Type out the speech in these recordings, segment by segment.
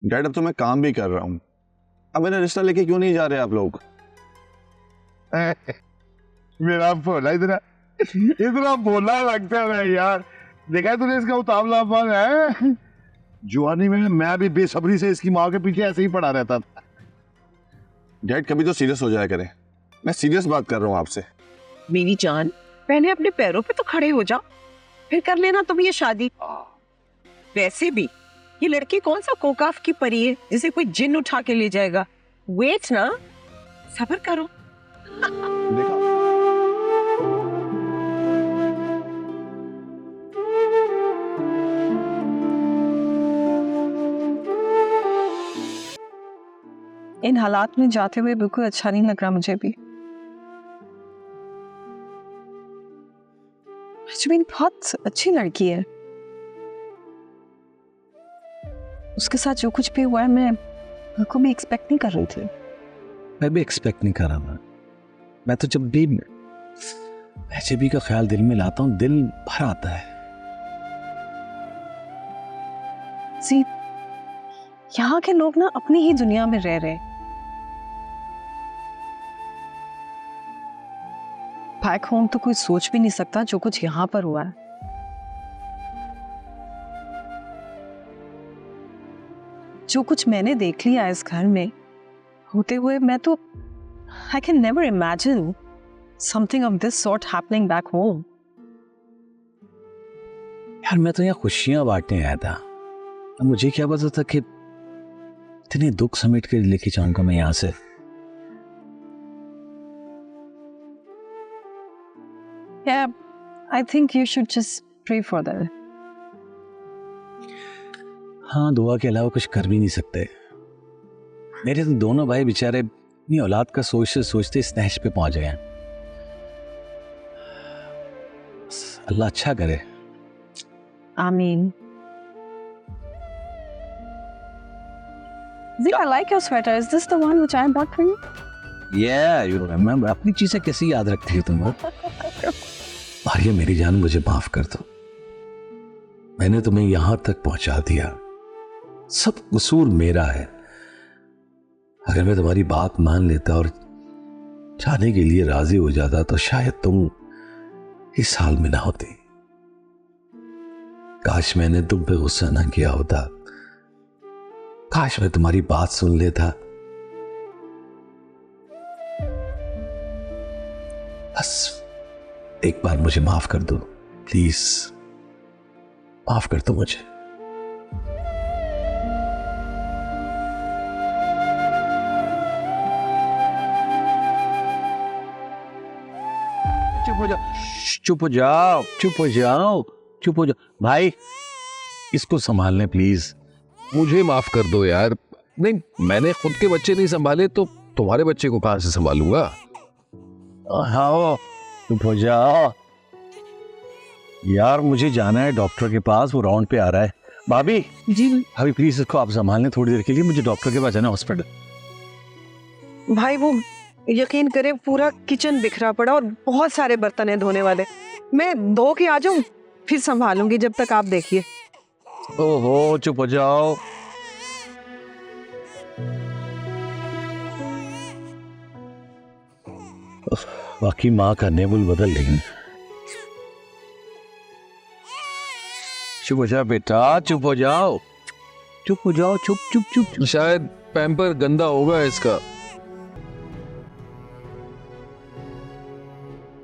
Dad अब तो मैं काम भी कर रहा हूँ, अब मेरा रिश्ता लेके क्यों नहीं जा रहे आप लोग? मेरा भोला इतना इतना भोला लगता है यार। देखा तूने इसका उतावलापन है। जुआनी में मैं भी बेसब्री से इसकी माँ के पीछे ऐसे ही पड़ा रहता था। डैड कभी तो सीरियस हो जाया करें, मैं सीरियस बात कर रहा हूँ आपसे। मेरी जान, पहले अपने पैरों पे तो खड़े हो जाओ, फिर कर लेना तुम ये शादी। वैसे भी ये लड़की कौन सा कोकाफ की परी है जिसे कोई जिन उठा के ले जाएगा। वेट ना, सब्र करो। देखा इन हालात में जाते हुए बिल्कुल अच्छा नहीं लग रहा मुझे भी। अजमीन बहुत अच्छी लड़की है, उसके साथ जो कुछ भी हुआ है मैं बिल्कुल भी एक्सपेक्ट नहीं कर रही थी। मैं भी एक्सपेक्ट नहीं कर रहा था। मैं तो जब भी एचएबी का ख्याल दिल में लाता हूँ दिल भर आता है। सी, यहाँ के लोग ना अपनी ही दुनिया में रह रहे। बैक होम तो कोई सोच भी नहीं सकता जो कुछ यहाँ पर हुआ है। जो कुछ मैंने देख लिया इस घर में होते हुए, मैं तो I can never imagine something of this sort happening back home. यार मैं तो यहाँ खुशियां बांटने आया था, अब मुझे क्या पता था कि इतने दुख समेट कर लेके जाऊंगा मैं यहाँ से। Yeah, I think you should just pray for that. हाँ, दुआ के अलावा कुछ कर भी नहीं सकते। मेरे तो दोनों भाई बेचारे अपनी औलाद का सोचते सोचते इस नहज पे पहुंच गए हैं। अल्लाह अच्छा करे। आमीन। Zee, I like your sweater. Is this the one which I bought for you? Yeah, you remember। अपनी चीजें कैसी याद रखती हो तुम? और ये मेरी जान, मुझे माफ कर दो, मैंने तुम्हें यहां तक पहुंचा दिया, सब कसूर मेरा है। अगर मैं तुम्हारी बात मान लेता और जाने के लिए राजी हो जाता तो शायद तुम इस हाल में ना होती। काश मैंने तुम पे गुस्सा ना किया होता, काश मैं तुम्हारी बात सुन लेता। बस एक बार मुझे माफ कर दो प्लीज, माफ कर दो मुझे। चुप हो जाओ, चुप हो जाओ, चुप हो जाओ, चुप हो जाओ। भाई इसको संभालने प्लीज। मुझे माफ कर दो यार। नहीं, मैंने खुद के बच्चे नहीं संभाले तो तुम्हारे बच्चे को कहां से संभालूंगा? हाँ, चुप हो जाओ यार, मुझे जाना है डॉक्टर के पास, वो राउंड पे आ रहा है। भाभी जी भाभी प्लीज इसको आप संभाल लें थोड़ी देर के लिए, मुझे डॉक्टर के पास जाना है, हॉस्पिटल। भाई वो यकीन करें पूरा किचन बिखरा पड़ा और बहुत सारे बर्तन हैं धोने वाले। मैं धो के आ जाऊं फिर संभालूंगी, जब तक आप देखिए। ओहो चुप हो जाओ। बाकी माँ का नेबुल बदल लेंगे। चुप हो जाओ बेटा, चुप हो जाओ, चुप हो जाओ, चुप चुप चुप चुप। शायद पैम्पर गंदा होगा इसका।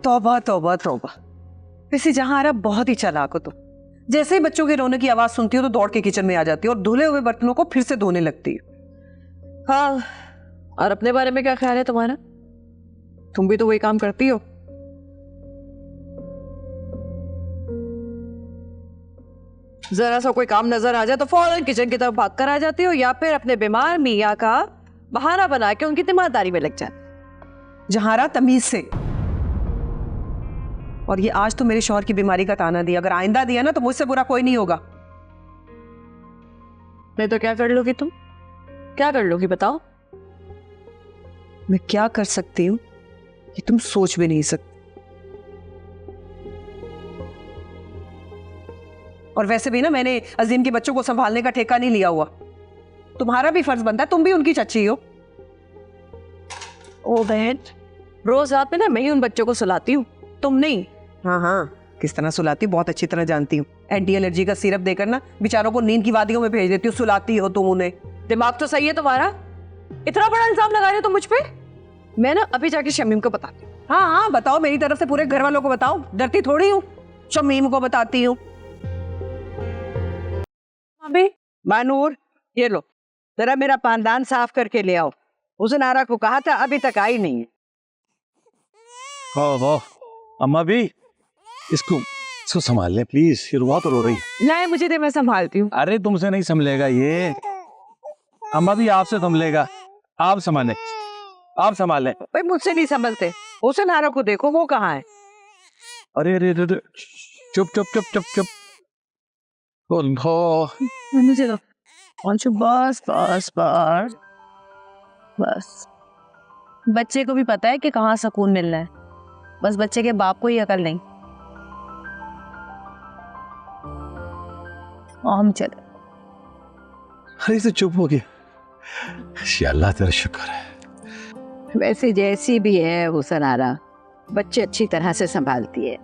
तौबा तौबा तौबा। वैसे जहां आ रहा बहुत ही चालाक हो तुम। जैसे ही बच्चों के रोने की आवाज सुनती हो तो दौड़ के किचन में आ जाती हो और धुले हुए बर्तनों को फिर से धोने लगती हो। हाँ, और अपने बारे में क्या ख्याल है तुम्हारा? तुम भी तो वही काम करती हो। जरा सा कोई काम नजर आ जाए तो फौरन किचन की तरफ भाग कर आ जाती हो, या फिर अपने बीमार मियाँ का बहाना बना के उनकी तीमारदारी में लग जाती। जहारा तमीज से। और ये आज तो मेरे शौहर की बीमारी का ताना दिया, अगर आइंदा दिया ना तो मुझसे बुरा कोई नहीं होगा। नहीं तो क्या कर लोगी तुम? क्या कर लोगी बताओ? मैं क्या कर सकती हूँ ये तुम सोच भी नहीं सकते। और वैसे भी ना मैंने अजीम के बच्चों को संभालने का ठेका नहीं लिया हुआ। तुम्हारा भी फर्ज बनता है, तुम भी उनकी चच्ची हो। ओ बहन, रोज रात में ना मैं ही उन बच्चों को सुलाती हूँ, तुम नहीं। हाँ हाँ, किस तरह सुलाती हूँ बहुत अच्छी तरह जानती हूँ। एंटी एलर्जी का सिरप देकर ना बेचारों को नींद की वादियों में भेज देती हूँ, सुलाती हो तुम उन्हें। दिमाग तो सही है तुम्हारा, इतना बड़ा इल्जाम लगा रहे हो तुम मुझ पे। मैं ना अभी जाके शमीम को बताती हूँ। हाँ हाँ बताओ, मेरी तरफ से पूरे घर वालों को बताओ, डरती थोड़ी हूँ। शमीम को बताती हूँ। अभी मानूर, ये लो जरा मेरा पानदान साफ करके ले आओ। उस नारा को कहा था, अभी तक आई नहीं है। ओहो, अम्मा भी इसको संभाल ले प्लीज, ये बहुत रो रही है। लाए मुझे दे, मैं संभालती हूँ। अरे तुमसे नहीं संभलेगा ये, अम्मा भी आपसे संभलेगा। आप संभाले, आप संभाले। भाई मुझसे नहीं संभलते, उस नारा को देखो वो कहाँ है। अरे अरे अरे, चुप चुप चुप चुप चुप। मुझे दो। बस बस बस बस। बच्चे को भी पता है कि कहाँ सुकून मिलना है, बस बच्चे के बाप को ही अकल नहीं। और हम चले। अरे से चुप हो गया। अल्लाह तेरा शुक्र है। वैसे जैसी भी है हुसन आरा, बच्चे अच्छी तरह से संभालती है।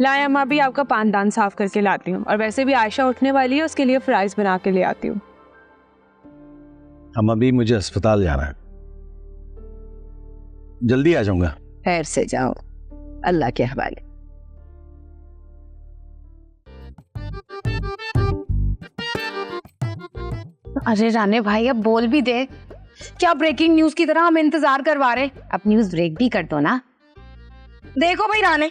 लाया माँ भी आपका पानदान साफ करके लाती हूँ, और वैसे भी आयशा उठने वाली है, उसके लिए फ्राइज बना के ले आती हूँ। अम्मा भी मुझे अस्पताल जाना है, जल्दी आ जाऊंगा। खैर से जाओ, अल्लाह के हवाले। अरे राने भाई अब बोल भी दे, क्या ब्रेकिंग न्यूज की तरह हम इंतजार करवा रहे? अब न्यूज ब्रेक भी कर दो ना। देखो भाई राने,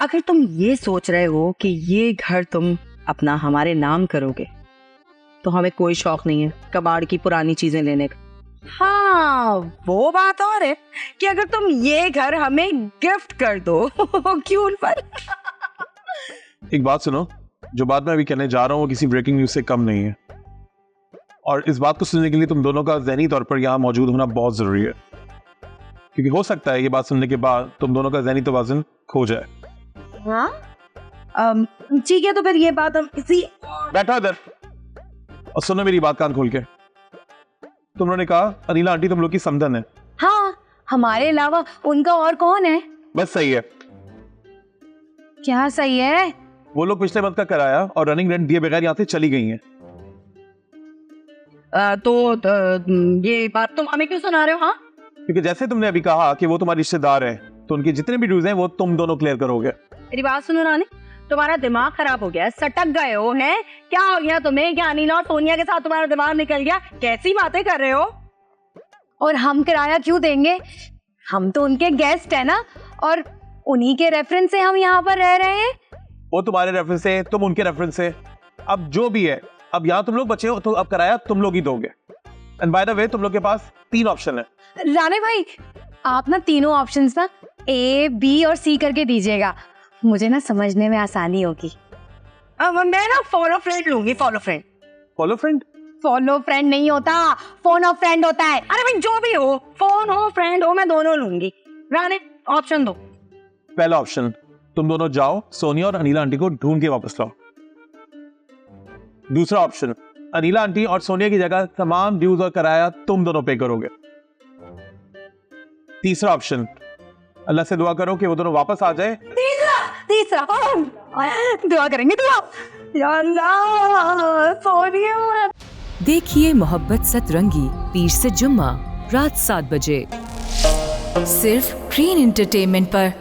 अगर तुम ये सोच रहे हो कि ये घर तुम अपना हमारे नाम करोगे, तो हमें कोई शौक नहीं है कबाड़ की पुरानी चीजें लेने का। हाँ वो बात और है कि अगर तुम ये घर हमें गिफ्ट कर दो क्यों पर। एक बात सुनो, जो बात मैं अभी कहने जा रहा हूँ वो किसी ब्रेकिंग न्यूज से कम नहीं है, और इस बात को सुनने के लिए तुम दोनों का ज़हनी तौर पर यहाँ मौजूद होना बहुत जरूरी है, क्योंकि हो सकता है ये बात सुनने के बाद तुम दोनों का ज़हनी तवाज़ुन खो जाए। हाँ ठीक है, तो फिर ये बात हम इसी। बैठो इधर और सुनो मेरी बात कान खोल के। तुमने कहा अनिला आंटी तुम लोग की समधन है। हाँ, हमारे अलावा उनका और कौन है? बस सही है। क्या सही है? वो लोग पिछले मंथ का कराया और रनिंग रेंट दिए बगैर यहाँ से चली गई हैं। तो ये बात तुम हमें क्यों सुना रहे हो? हाँ, क्योंकि जैसे तुमने अभी कहा कि वो तुम्हारे रिश्तेदार हैं, तो उनके जितने भी ड्यूज हैं वो तुम दोनों क्लियर करोगे। मेरी बात सुनो रानी, तुम्हारा दिमाग खराब हो गया है, सटक गए हो हैं? क्या हो गया तुम्हें? क्या अनिला और सोनिया के साथ तुम्हारा दिमाग निकल गया? कैसी बातें कर रहे हो? और हम किराया क्यों देंगे? हम तो उनके गेस्ट है ना, और उन्हीं के रेफरेंस से हम यहाँ पर रह रहे हैं। वो तुम्हारे रेफरेंस से, तुम उनके रेफरेंस से। अब जो भी है, अब यहाँ तुम लोग बचे हो तो अब किराया तुम लोग ही दोगे। एंड बाय द वे तुम लोग के पास 3 ऑप्शन है। राणे भाई, आप ना तीनों ऑप्शंस ना A, B और C करके दीजिएगा, मुझे ना समझने में आसानी होगी। अब मैं ना फॉलो फ्रेंड लूंगी। Follow friend. Follow friend? Follow friend नहीं होता, फोन ऑफ फ्रेंड होता है। अरे भाई जो भी हो, फोन हो फ्रेंड हो, मैं दोनों लूंगी। राणे ऑप्शन दो। पहला ऑप्शन, तुम दोनों जाओ सोनिया और अनिला आंटी को ढूंढ के वापस लाओ। दूसरा ऑप्शन, अनिला आंटी और सोनिया की जगह तमाम ड्यूज और किराया तुम दोनों पे करोगे। तीसरा ऑप्शन, अल्लाह से दुआ करो कि वो दोनों वापस आ जाए। तीसरा दुआ करेंगे, दुआ। या अल्लाह, सोनिया। देखिए मोहब्बत सतरंगी पीर से जुम्मा रात 7 बजे सिर्फ ग्रीन एंटरटेनमेंट पर।